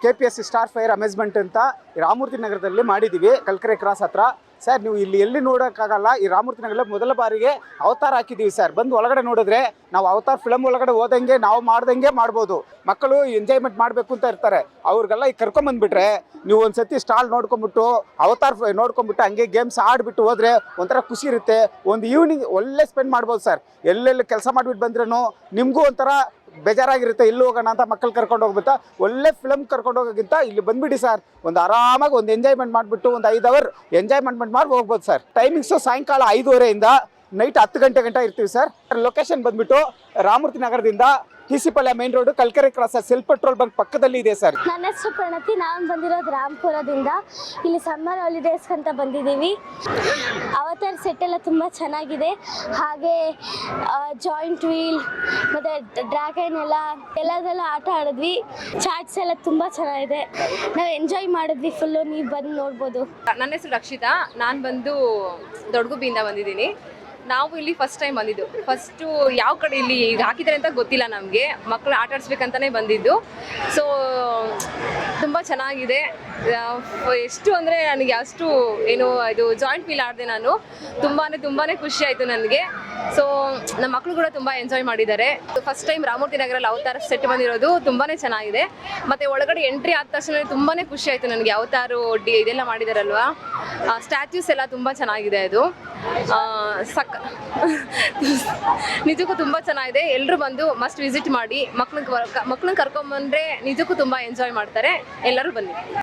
KPSC star fire ಅಮೇಜ್ಮೆಂಟ್ ಅಂತ ರಾಮಮೂರ್ತಿ ನಗರದಲ್ಲಿ ಮಾಡಿದ್ದೀವಿ, ಕಲ್ಕೆರೆ ಕ್ರಾಸ್ ಹತ್ರ. ಸರ್ ನೀವು ಇಲ್ಲಿ ಎಲ್ಲಿ ನೋಡೋಕ್ಕಾಗಲ್ಲ, ಈ ರಾಮಮೂರ್ತಿ ನಗರದಲ್ಲಿ ಮೊದಲ ಬಾರಿಗೆ ಅವತಾರ ಹಾಕಿದ್ದೀವಿ ಸರ್. ಬಂದು ಒಳಗಡೆ ನೋಡಿದ್ರೆ ನಾವು ಅವತಾರ ಫಿಲಮ್ ಒಳಗಡೆ ಹೋದಂಗೆ ನಾವು ಮಾಡ್ದಂಗೆ ಮಾಡ್ಬೋದು. ಮಕ್ಕಳು ಎಂಜಾಯ್ಮೆಂಟ್ ಮಾಡಬೇಕು ಅಂತ ಇರ್ತಾರೆ, ಅವ್ರಿಗೆಲ್ಲ ಈಗ ಕರ್ಕೊಂಬಂದ್ಬಿಟ್ರೆ ನೀವು ಒಂದು ಸತಿ ಸ್ಟಾಲ್ ನೋಡ್ಕೊಂಬಿಟ್ಟು ಅವತಾರ ನೋಡ್ಕೊಂಬಿಟ್ಟು ಹಂಗೆ ಗೇಮ್ಸ್ ಆಡಿಬಿಟ್ಟು ಹೋದರೆ ಒಂಥರ ಖುಷಿ ಇರುತ್ತೆ. ಒಂದು ಈವ್ನಿಂಗ್ ಒಳ್ಳೆ ಸ್ಪೆಂಡ್ ಮಾಡ್ಬೋದು ಸರ್. ಎಲ್ಲೆಲ್ಲಿ ಕೆಲಸ ಮಾಡಿಬಿಟ್ಟು ಬಂದ್ರೂ ನಿಮಗೂ ಒಂಥರ ಬೇಜಾರಾಗಿರುತ್ತೆ, ಇಲ್ಲಿ ಹೋಗೋಣ ಅಂತ ಮಕ್ಕಳು ಕರ್ಕೊಂಡು ಹೋಗ್ಬಿಟ್ಟು ಒಳ್ಳೆ ಫಿಲಮ್ ಕರ್ಕೊಂಡು ಹೋಗೋಕ್ಕಿಂತ ಇಲ್ಲಿ ಬಂದುಬಿಡಿ ಸರ್. ಒಂದು ಆರಾಮಾಗಿ ಒಂದು ಎಂಜಾಯ್ಮೆಂಟ್ ಮಾಡಿಬಿಟ್ಟು ಒಂದು 5 ಅವರ್ ಎಂಜಾಯ್ಮೆಂಟ್ ಮಾಡಿ ಹೋಗ್ಬೋದು ಸರ್. ಟೈಮಿಂಗ್ಸು ಸಾಯಂಕಾಲ 5:30 ನೈಟ್ 10 ಗಂಟೆ ಇರ್ತೀವಿ ಸರ್. ಲೊಕೇಶನ್ ಬಂದುಬಿಟ್ಟು ರಾಮಮೂರ್ತಿ ನಗರದಿಂದ TC Palya main road Kalkere cross self petrol bunk ಪಕ್ಕದಲ್ಲಿ ಇದೆ ಸರ್. ನನ್ನ ಹೆಸರು ಪ್ರಣತಿ, ನಾನು ಬಂದಿರೋದು ರಾಮ್ಪುರದಿಂದ. ಇಲ್ಲಿ ಸಮ್ಮರ್ ಹಾಲಿಡೇಸ್ ಅಂತ ಬಂದಿದ್ದೀವಿ. ಅವತಾರ್ ಸೆಟ್ ಎಲ್ಲ ತುಂಬ ಚೆನ್ನಾಗಿದೆ. ಹಾಗೆ ಜಾಯಿಂಟ್ ವೀಲ್ ಮತ್ತು ಡ್ರ್ಯಾಗನ್ ಎಲ್ಲದೆಲ್ಲ ಆಟ ಆಡಿದ್ವಿ. ಚಾಟ್ಸ್ ಎಲ್ಲ ತುಂಬ ಚೆನ್ನಾಗಿದೆ, ನಾವು ಎಂಜಾಯ್ ಮಾಡಿದ್ವಿ ಫುಲ್ಲು. ನೀವು ಬಂದು ನೋಡ್ಬೋದು. ನನ್ನ ಹೆಸರು ರಕ್ಷಿತಾ, ನಾನು ಬಂದು ದೊಡ್ಡಗುಬ್ಬಿಯಿಂದ ಬಂದಿದ್ದೀನಿ. ನಾವು ಇಲ್ಲಿ ಫಸ್ಟ್ ಟೈಮ್ ಬಂದಿದ್ದು. ಫಸ್ಟು ಯಾವ ಕಡೆ ಇಲ್ಲಿ ಈಗ ಹಾಕಿದ್ದಾರೆ ಅಂತ ಗೊತ್ತಿಲ್ಲ ನಮಗೆ, ಮಕ್ಕಳು ಆಟ ಆಡಿಸ್ಬೇಕಂತಲೇ ಬಂದಿದ್ದು. ಸೊ ತುಂಬ ಚೆನ್ನಾಗಿದೆ. ಎಷ್ಟು ಅಂದರೆ ನನಗೆ ಅಷ್ಟು ಏನು ಇದು ಜಾಯಿಂಟ್ ವೀಲ್ ಆಡಿದೆ ನಾನು. ತುಂಬಾ ಖುಷಿ ಆಯಿತು ನನಗೆ. ಸೊ ನಮ್ಮ ಮಕ್ಕಳು ಕೂಡ ತುಂಬ ಎಂಜಾಯ್ ಮಾಡಿದ್ದಾರೆ. ಫಸ್ಟ್ ಟೈಮ್ ರಾಮಮೂರ್ತಿ ನಗರಲ್ಲಿ ಅವತಾರ ಸೆಟ್ ಬಂದಿರೋದು ತುಂಬಾ ಚೆನ್ನಾಗಿದೆ. ಮತ್ತು ಒಳಗಡೆ ಎಂಟ್ರಿ ಆದ ತಕ್ಷಣ ತುಂಬಾ ಖುಷಿ ಆಯಿತು ನನಗೆ. ಅವತಾರು ಇದೆಲ್ಲ ಮಾಡಿದಾರಲ್ವಾ, ಸ್ಟ್ಯಾಚ್ಯೂಸ್ ಎಲ್ಲ ತುಂಬ ಚೆನ್ನಾಗಿದೆ. ಅದು ನಿಜಕ್ಕೂ ತುಂಬ ಚೆನ್ನಾಗಿದೆ. ಎಲ್ಲರೂ ಬಂದು ಮಸ್ಟ್ ವಿಸಿಟ್ ಮಾಡಿ, ಮಕ್ಕಳನ್ನ ಕರ್ಕೊಂಬಂದ್ರೆ ನಿಜಕ್ಕೂ ತುಂಬ ಎಂಜಾಯ್ ಮಾಡ್ತಾರೆ. ಎಲ್ಲರೂ ಬನ್ನಿ.